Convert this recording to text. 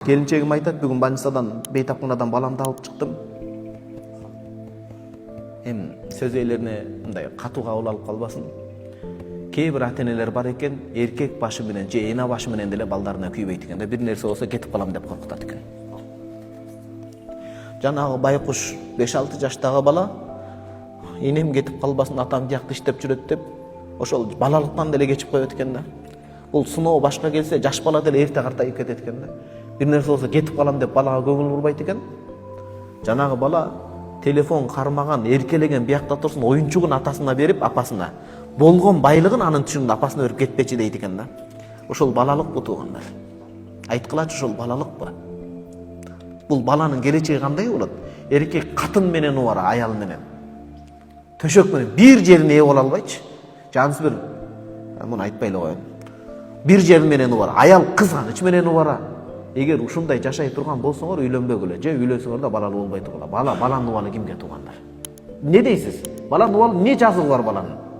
Келинчегим айтат, бүгүн больницадан бейтапканадан баламды алып чыктым. Сөз ээлерине мындай катуу кабыл алып калбасын. Кээ бир ата-энелер бар экен, эркек башы менен же эне башы менен деле балдарына күйбөйт экен да, бир нерсе болсо кетип калам деп коркутат экен. Жанагы байкуш 5-6 жаштагы бала энем кетип калбасын, атам тиякта иштеп жүрөт деп, ошол балалыктан деле кечип коет экен да. Бул сыноо башка келсе, жаш бала деле эрте картайып кетет экен да. Бир нерсе болсо кетип калам деп балага көңүл бурбайт экен. Жанагы бала телефон кармаган, эркелеген биякта турсун, оюнчугун атасына берип, апасына болгон байлыгын анын түшүндө апасына берип кетпечи дейт экен да. Ошол балалык бу туугандар. Айткылачы, ошол балалыкпы? Бул баланын келечеги кандай болот? Эркек катын менен убара, аял менен. Төшөк менен бир жерине ээ боло албайчы. Жансы бир, муну айтпай эле коеюн. Бир жери менен убара, аял кызганыч менен убара. Эгер ушундай жашай турган болсоңор, үйлөнбөгүлө, же үйлөнсөңөр да балалуу болбой тургула. Баланын убалы кимге туугандар? Не дейсиз? Баланын убалы не жазыгы бар баланын?